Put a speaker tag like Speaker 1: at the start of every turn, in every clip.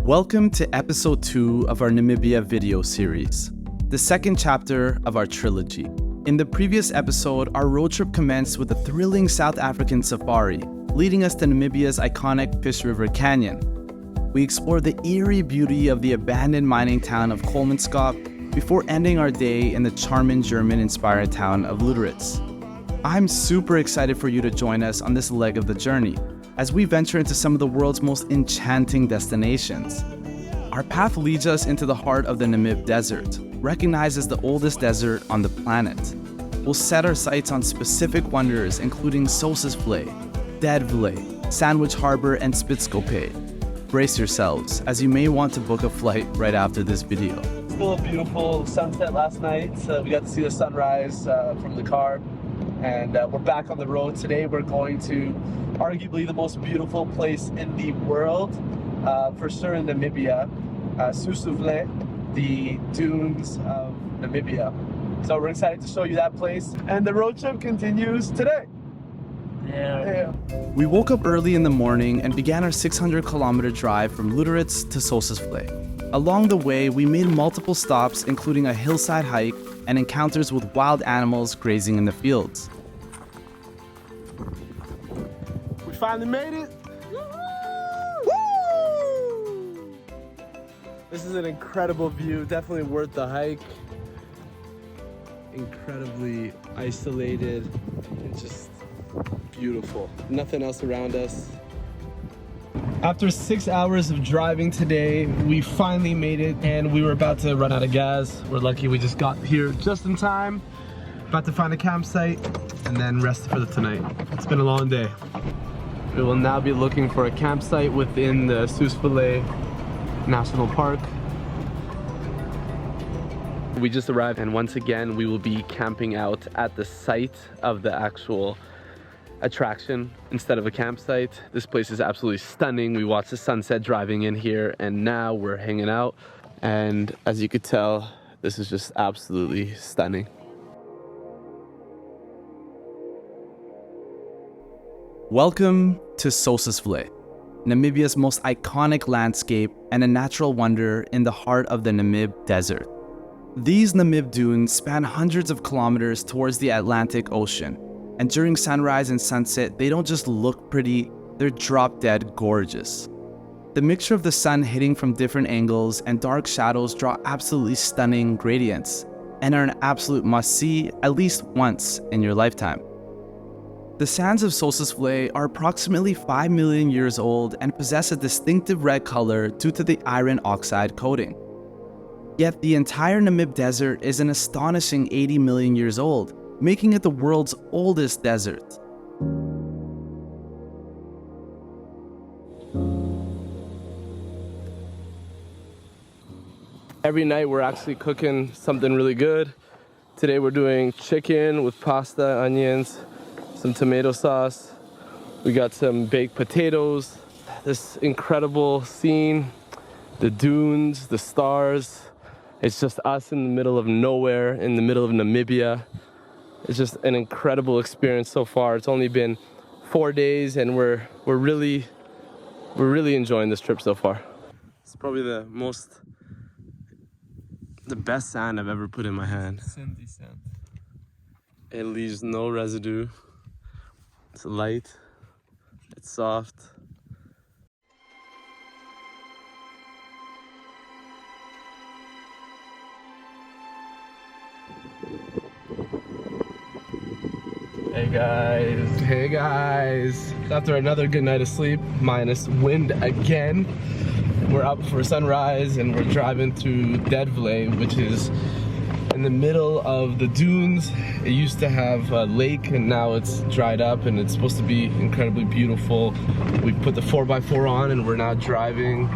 Speaker 1: Welcome to episode 2 of our Namibia video series, the second chapter of our trilogy. In the previous episode, our road trip commenced with a thrilling South African safari, leading us to Namibia's iconic Fish River Canyon. We explored the eerie beauty of the abandoned mining town of Kolmanskop before ending our day in the charming German-inspired town of Luderitz. I'm super excited for you to join us on this leg of the journey as we venture into some of the world's most enchanting destinations. Our path leads us into the heart of the Namib Desert, recognized as the oldest desert on the planet. We'll set our sights on specific wonders including Sossusvlei, Deadvlei, Sandwich Harbor, and Spitzkoppe. Brace yourselves, as you may want to book a flight right after this video.
Speaker 2: Still a beautiful sunset last night. We got to see the sunrise from the car, and we're back on the road today. We're going to arguably the most beautiful place in the world, for sure in Namibia, Sossusvlei, the dunes of Namibia. So we're excited to show you that place, and the road trip continues today. Yeah.
Speaker 1: We woke up early in the morning and began our 600-kilometer drive from Luderitz to Sossusvlei. Along the way, we made multiple stops, including a hillside hike and encounters with wild animals grazing in the fields.
Speaker 2: We finally made it. Woo! This is an incredible view, definitely worth the hike. Incredibly isolated and just beautiful. Nothing else around us. After 6 hours of driving today, we finally made it, and we were about to run out of gas. We're lucky we just got here just in time. About to find a campsite and then rest for the tonight. It's been a long day. We will now be looking for a campsite within the Sossusvlei National Park. We just arrived, and once again we will be camping out at the site of the actual attraction instead of a campsite. This place is absolutely stunning. We watched the sunset driving in here, and now we're hanging out, and as you could tell, this is just absolutely stunning.
Speaker 1: Welcome to Sossusvlei, Namibia's most iconic landscape and a natural wonder in the heart of the Namib Desert. These Namib dunes span hundreds of kilometers towards the Atlantic Ocean, and during sunrise and sunset, they don't just look pretty, they're drop-dead gorgeous. The mixture of the sun hitting from different angles and dark shadows draw absolutely stunning gradients, and are an absolute must-see at least once in your lifetime. The sands of Sossusvlei are approximately 5 million years old and possess a distinctive red color due to the iron oxide coating. Yet the entire Namib Desert is an astonishing 80 million years old, making it the world's oldest desert.
Speaker 2: Every night we're actually cooking something really good. Today we're doing chicken with pasta, onions, some tomato sauce. We got some baked potatoes. This incredible scene, the dunes, the stars. It's just us in the middle of nowhere, in the middle of Namibia. It's just an incredible experience so far. It's only been 4 days, and we're really enjoying this trip so far. It's probably the best sand I've ever put in my hand.
Speaker 3: Sandy sand.
Speaker 2: It leaves no residue. It's light, it's soft. Hey guys. Hey guys. After another good night of sleep, minus wind again, we're up for sunrise and we're driving through Deadvlei, which is in the middle of the dunes. It used to have a lake, and now it's dried up, and it's supposed to be incredibly beautiful. We put the 4x4 on, and we're now driving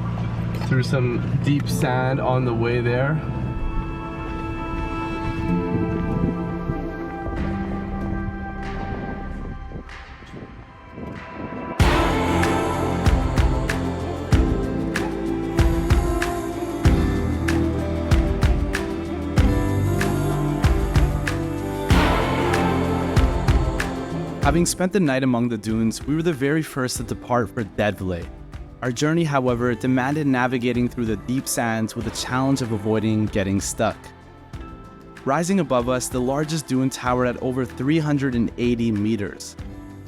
Speaker 2: through some deep sand on the way there.
Speaker 1: Having spent the night among the dunes, we were the very first to depart for Deadvlei. Our journey, however, demanded navigating through the deep sands with the challenge of avoiding getting stuck. Rising above us, the largest dune towered at over 380 meters.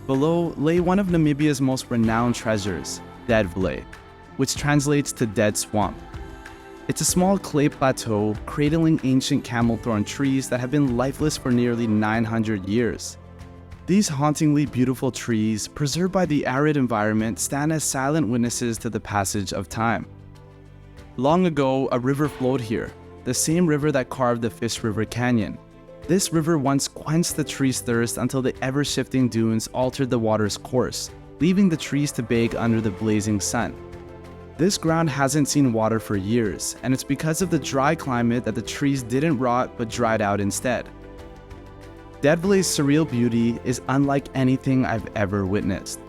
Speaker 1: Below lay one of Namibia's most renowned treasures, Deadvlei, which translates to dead swamp. It's a small clay plateau cradling ancient camel thorn trees that have been lifeless for nearly 900 years. These hauntingly beautiful trees, preserved by the arid environment, stand as silent witnesses to the passage of time. Long ago, a river flowed here, the same river that carved the Fish River Canyon. This river once quenched the trees' thirst until the ever-shifting dunes altered the water's course, leaving the trees to bake under the blazing sun. This ground hasn't seen water for years, and it's because of the dry climate that the trees didn't rot but dried out instead. Deadvlei's surreal beauty is unlike anything I've ever witnessed.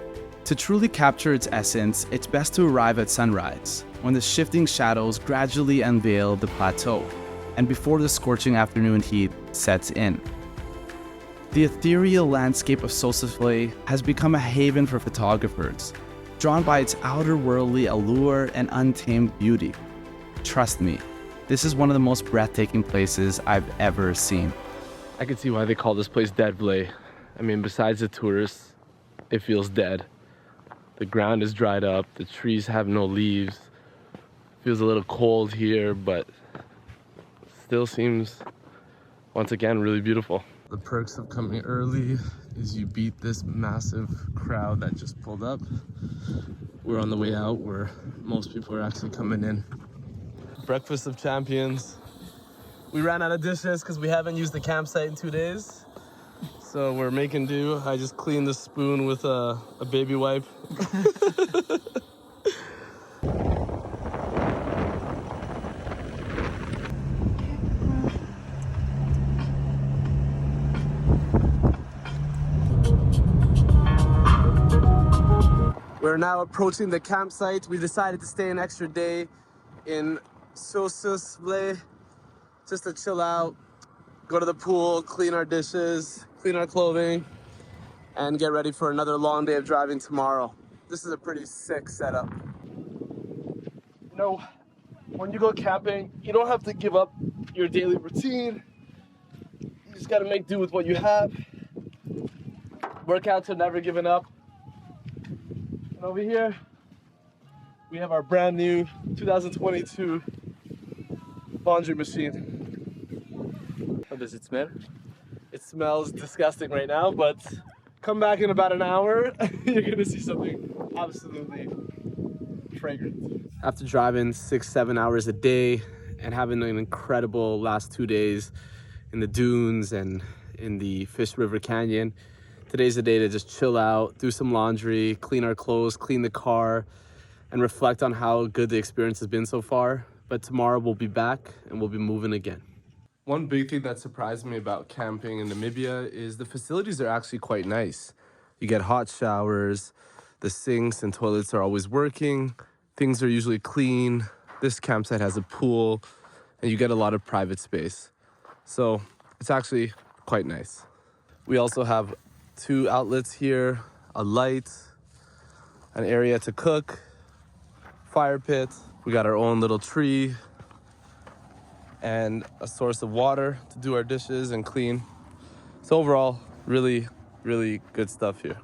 Speaker 1: To truly capture its essence, it's best to arrive at sunrise, when the shifting shadows gradually unveil the plateau, and before the scorching afternoon heat sets in. The ethereal landscape of Sossusvlei has become a haven for photographers, drawn by its outer-worldly allure and untamed beauty. Trust me, this is one of the most breathtaking places I've ever seen.
Speaker 2: I can see why they call this place Deadvlei. I mean, besides the tourists, it feels dead. The ground is dried up, the trees have no leaves. Feels a little cold here, but still seems, once again, really beautiful. The perks of coming early is you beat this massive crowd that just pulled up. We're on the way out where most people are actually coming in. Breakfast of champions. We ran out of dishes because we haven't used the campsite in 2 days. So we're making do. I just cleaned the spoon with a baby wipe. We're now approaching the campsite. We decided to stay an extra day in Sossusvlei just to chill out, go to the pool, clean our dishes, clean our clothing, and get ready for another long day of driving tomorrow. This is a pretty sick setup. You know, when you go camping, you don't have to give up your daily routine. You just gotta make do with what you have. Workouts are never giving up. And over here, we have our brand new 2022 laundry machine. How does it smell? It smells disgusting right now, but come back in about an hour, you're gonna see something absolutely fragrant. After driving 6-7 hours a day and having an incredible last 2 days in the dunes and in the Fish River Canyon, today's the day to just chill out, do some laundry, clean our clothes, clean the car, and reflect on how good the experience has been so far. But tomorrow we'll be back and we'll be moving again. One big thing that surprised me about camping in Namibia is the facilities are actually quite nice. You get hot showers, the sinks and toilets are always working, things are usually clean, this campsite has a pool, and you get a lot of private space. So it's actually quite nice. We also have 2 outlets here, a light, an area to cook, fire pit. We got our own little tree and a source of water to do our dishes and clean. So overall, really, really good stuff here.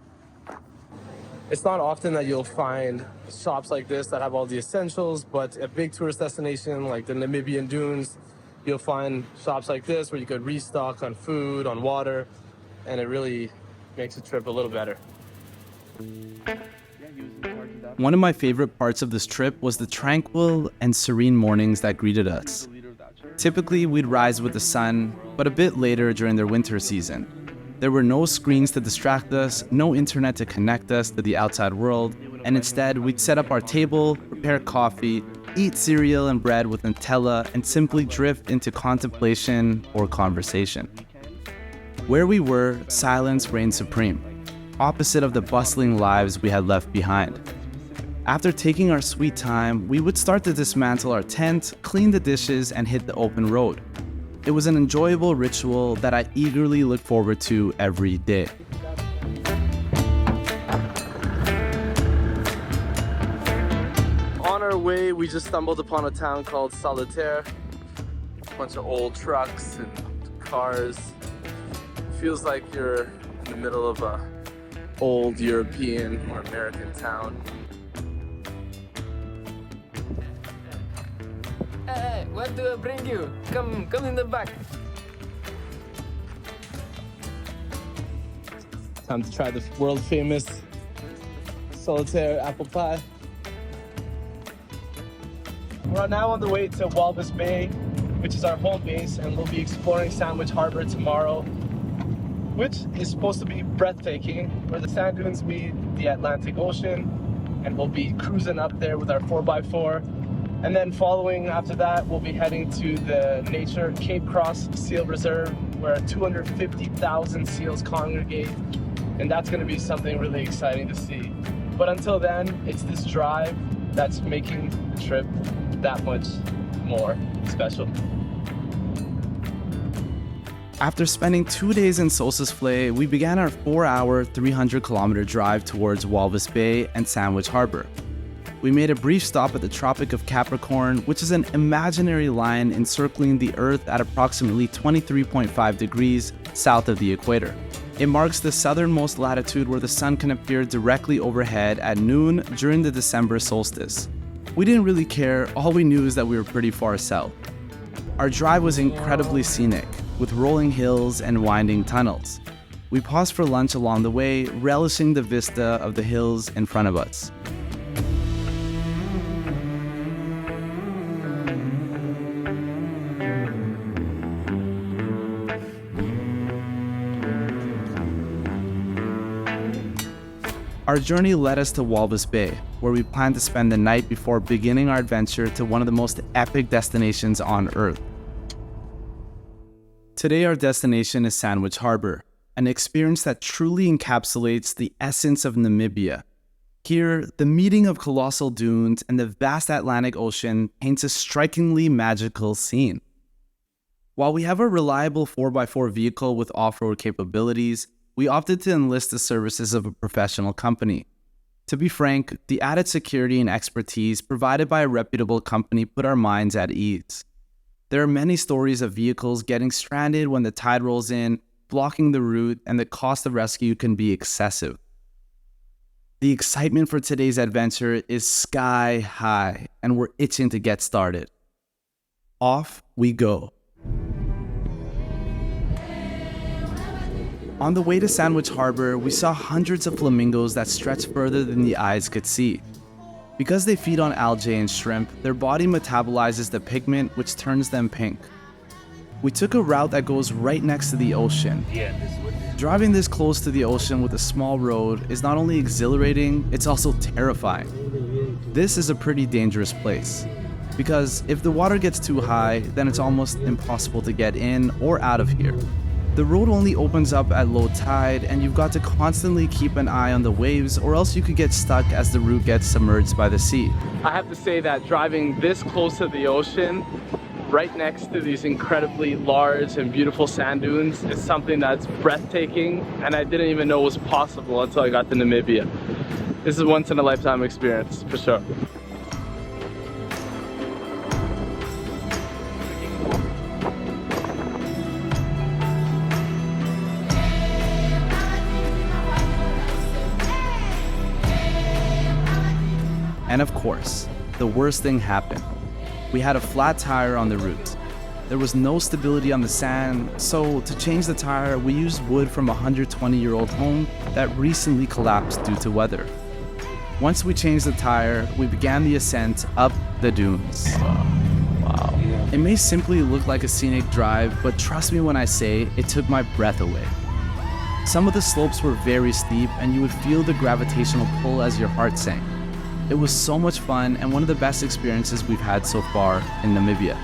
Speaker 2: It's not often that you'll find shops like this that have all the essentials, but a big tourist destination like the Namibian dunes, you'll find shops like this where you could restock on food, on water, and it really makes the trip a little better.
Speaker 1: One of my favorite parts of this trip was the tranquil and serene mornings that greeted us. Typically, we'd rise with the sun, but a bit later during their winter season. There were no screens to distract us, no internet to connect us to the outside world, and instead we'd set up our table, prepare coffee, eat cereal and bread with Nutella, and simply drift into contemplation or conversation. Where we were, silence reigned supreme, opposite of the bustling lives we had left behind. After taking our sweet time, we would start to dismantle our tent, clean the dishes, and hit the open road. It was an enjoyable ritual that I eagerly look forward to every day.
Speaker 2: way, we just stumbled upon a town called Solitaire. A bunch of old trucks and cars. Feels like you're in the middle of a old European or American town.
Speaker 3: Hey, what do I bring you? Come in the back.
Speaker 2: Time to try the world famous Solitaire apple pie. We're now on the way to Walvis Bay, which is our home base, and we'll be exploring Sandwich Harbor tomorrow, which is supposed to be breathtaking, where the sand dunes meet the Atlantic Ocean, and we'll be cruising up there with our 4x4. And then following after that, we'll be heading to the Nature Cape Cross Seal Reserve, where 250,000 seals congregate, and that's going to be something really exciting to see. But until then, it's this drive that's making the trip that much more special.
Speaker 1: After spending 2 days in Sossusvlei, we began our 4-hour, 300-kilometer drive towards Walvis Bay and Sandwich Harbor. We made a brief stop at the Tropic of Capricorn, which is an imaginary line encircling the Earth at approximately 23.5 degrees south of the equator. It marks the southernmost latitude where the sun can appear directly overhead at noon during the December solstice. We didn't really care, all we knew is that we were pretty far south. Our drive was incredibly scenic, with rolling hills and winding tunnels. We paused for lunch along the way, relishing the vista of the hills in front of us. Our journey led us to Walvis Bay, where we planned to spend the night before beginning our adventure to one of the most epic destinations on Earth. Today our destination is Sandwich Harbor, an experience that truly encapsulates the essence of Namibia. Here, the meeting of colossal dunes and the vast Atlantic Ocean paints a strikingly magical scene. While we have a reliable 4x4 vehicle with off-road capabilities, we opted to enlist the services of a professional company. To be frank, the added security and expertise provided by a reputable company put our minds at ease. There are many stories of vehicles getting stranded when the tide rolls in, blocking the route, and the cost of rescue can be excessive. The excitement for today's adventure is sky high, and we're itching to get started. Off we go. On the way to Sandwich Harbor, we saw hundreds of flamingos that stretched further than the eyes could see. Because they feed on algae and shrimp, their body metabolizes the pigment which turns them pink. We took a route that goes right next to the ocean. Driving this close to the ocean with a small road is not only exhilarating, it's also terrifying. This is a pretty dangerous place, because if the water gets too high, then it's almost impossible to get in or out of here. The road only opens up at low tide, and you've got to constantly keep an eye on the waves, or else you could get stuck as the route gets submerged by the sea.
Speaker 2: I have to say that driving this close to the ocean, right next to these incredibly large and beautiful sand dunes, is something that's breathtaking, and I didn't even know was possible until I got to Namibia. This is a once-in-a-lifetime experience, for sure.
Speaker 1: And of course, the worst thing happened. We had a flat tire on the route. There was no stability on the sand, so to change the tire, we used wood from a 120-year-old home that recently collapsed due to weather. Once we changed the tire, we began the ascent up the dunes. Wow. It may simply look like a scenic drive, but trust me when I say it took my breath away. Some of the slopes were very steep, and you would feel the gravitational pull as your heart sank. It was so much fun and one of the best experiences we've had so far in Namibia.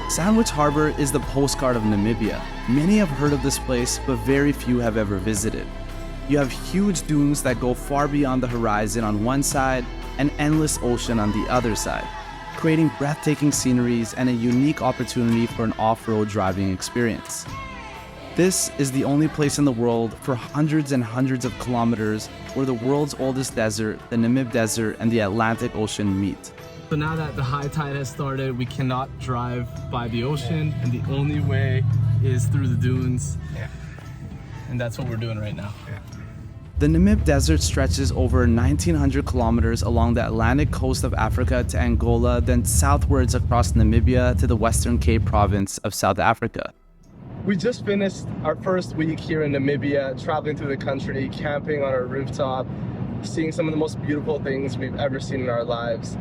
Speaker 1: Sandwich Harbor is the postcard of Namibia. Many have heard of this place, but very few have ever visited. You have huge dunes that go far beyond the horizon on one side, and endless ocean on the other side. creating breathtaking sceneries and a unique opportunity for an off-road driving experience. This is the only place in the world for hundreds and hundreds of kilometers where the world's oldest desert, the Namib Desert, and the Atlantic Ocean meet.
Speaker 2: So now that the high tide has started, we cannot drive by the ocean, and the only way is through the dunes. And that's what we're doing right now.
Speaker 1: The Namib Desert stretches over 1,900 kilometers along the Atlantic coast of Africa to Angola, then southwards across Namibia to the Western Cape province of South Africa.
Speaker 2: We just finished our first week here in Namibia, traveling through the country, camping on our rooftop, seeing some of the most beautiful things we've ever seen in our lives.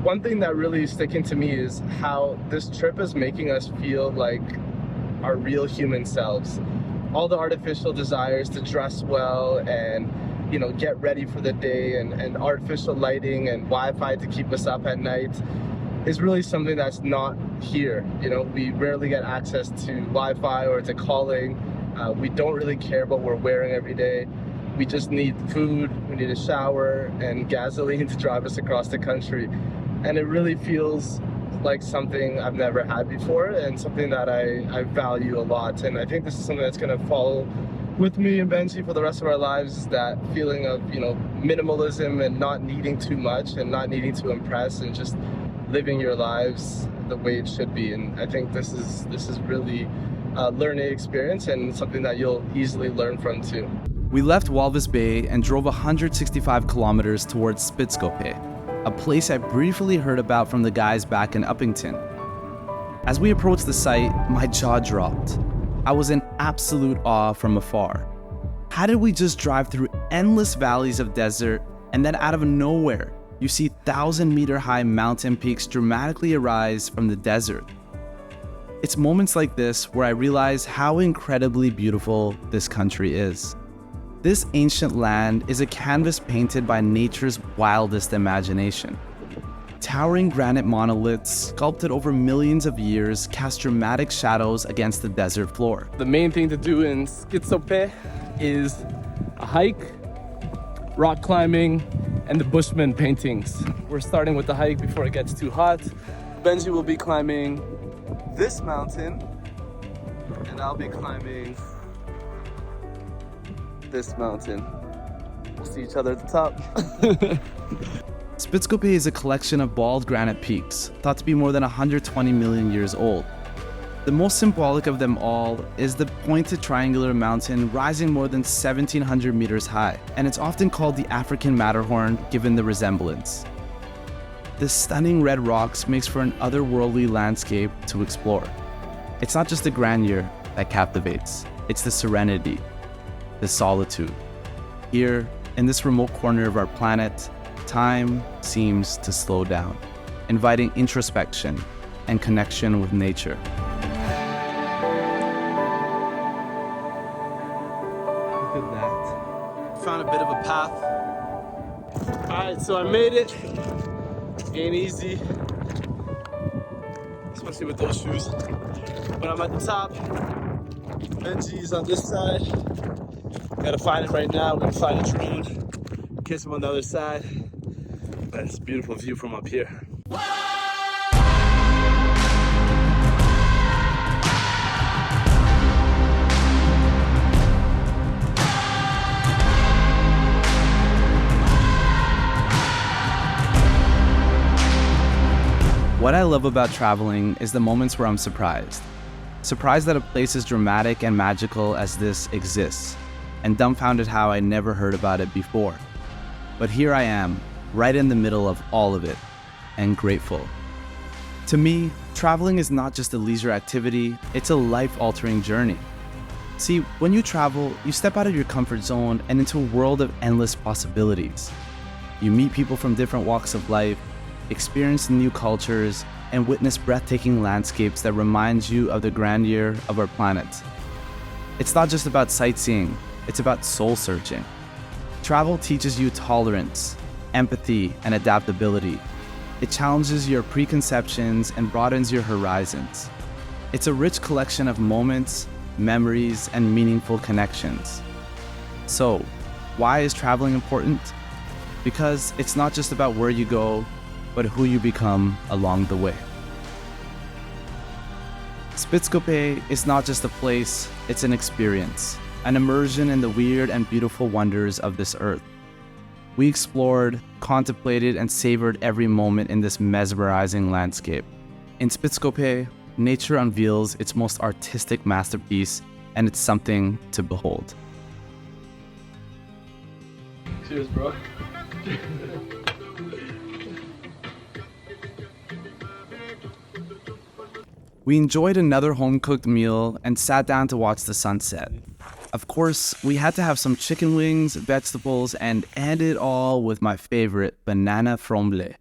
Speaker 2: One thing that really is sticking to me is how this trip is making us feel like our real human selves. All the artificial desires to dress well and, you know, get ready for the day and artificial lighting and Wi-Fi to keep us up at night is really something that's not here. You know, we rarely get access to Wi-Fi or to calling. We don't really care what we're wearing every day. We just need food, we need a shower, and gasoline to drive us across the country. And it really feels like something I've never had before and something that I value a lot. And I think this is something that's going to follow with me and Benji for the rest of our lives, is that feeling of, you know, minimalism and not needing too much and not needing to impress and just living your lives the way it should be. And I think this is really a learning experience and something that you'll easily learn from too.
Speaker 1: We left Walvis Bay and drove 165 kilometers towards Spitzkoppe, a place I briefly heard about from the guys back in Uppington. As we approached the site, my jaw dropped. I was in absolute awe from afar. How did we just drive through endless valleys of desert and then out of nowhere, you see 1,000-meter-high mountain peaks dramatically arise from the desert? It's moments like this where I realize how incredibly beautiful this country is. This ancient land is a canvas painted by nature's wildest imagination. Towering granite monoliths, sculpted over millions of years, cast dramatic shadows against the desert floor.
Speaker 2: The main thing to do in Spitzkoppe is a hike, rock climbing, and the Bushman paintings. We're starting with the hike before it gets too hot. Benji will be climbing this mountain, and I'll be climbing this mountain. We'll see each other at the top.
Speaker 1: Spitzkoppe is a collection of bald granite peaks, thought to be more than 120 million years old. The most symbolic of them all is the pointed triangular mountain rising more than 1,700 meters high, and it's often called the African Matterhorn given the resemblance. The stunning red rocks makes for an otherworldly landscape to explore. It's not just the grandeur that captivates, it's the serenity, the solitude. Here, in this remote corner of our planet, time seems to slow down, inviting introspection and connection with nature.
Speaker 2: Look at that. Found a bit of a path. Alright, so I made it. Ain't easy, especially with those shoes. But I'm at the top. Benji's on this side. Gotta find it right now. We're gonna find a drone. Kiss him on the other side. That's a beautiful view from up here.
Speaker 1: What I love about traveling is the moments where I'm surprised. Surprised that a place as dramatic and magical as this exists, and dumbfounded how I never heard about it before. But here I am, right in the middle of all of it, and grateful. To me, traveling is not just a leisure activity, it's a life-altering journey. See, when you travel, you step out of your comfort zone and into a world of endless possibilities. You meet people from different walks of life, experience new cultures, and witness breathtaking landscapes that remind you of the grandeur of our planet. It's not just about sightseeing, it's about soul-searching. Travel teaches you tolerance, empathy, and adaptability. It challenges your preconceptions and broadens your horizons. It's a rich collection of moments, memories, and meaningful connections. So, why is traveling important? Because it's not just about where you go, but who you become along the way. Spitzkoppe is not just a place, it's an experience, an immersion in the weird and beautiful wonders of this earth. We explored, contemplated, and savored every moment in this mesmerizing landscape. In Spitzkoppe, nature unveils its most artistic masterpiece, and it's something to behold.
Speaker 2: Cheers, bro.
Speaker 1: We enjoyed another home-cooked meal and sat down to watch the sunset. Of course, we had to have some chicken wings, vegetables, and end it all with my favorite, banana fromble.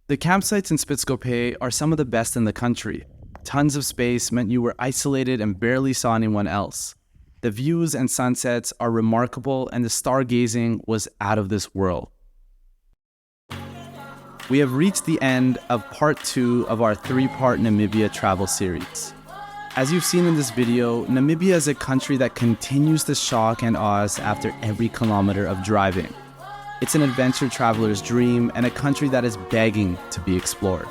Speaker 1: The campsites in Spitzkoppe are some of the best in the country. Tons of space meant you were isolated and barely saw anyone else. The views and sunsets are remarkable, and the stargazing was out of this world. We have reached the end of part 2 of our 3-part Namibia travel series. As you've seen in this video, Namibia is a country that continues to shock and awe us after every kilometer of driving. It's an adventure traveler's dream and a country that is begging to be explored.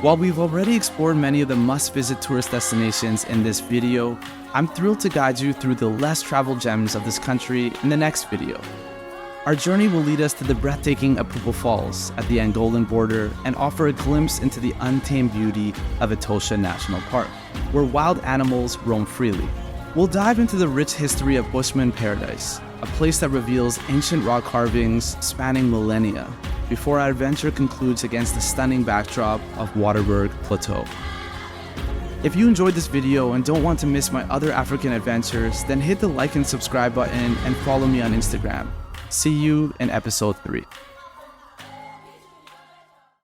Speaker 1: While we've already explored many of the must-visit tourist destinations in this video, I'm thrilled to guide you through the less traveled gems of this country in the next video. Our journey will lead us to the breathtaking Epupa Falls at the Angolan border and offer a glimpse into the untamed beauty of Etosha National Park, where wild animals roam freely. We'll dive into the rich history of Bushman Paradise, a place that reveals ancient rock carvings spanning millennia, before our adventure concludes against the stunning backdrop of Waterberg Plateau. If you enjoyed this video and don't want to miss my other African adventures, then hit the like and subscribe button and follow me on Instagram. See you in episode 3.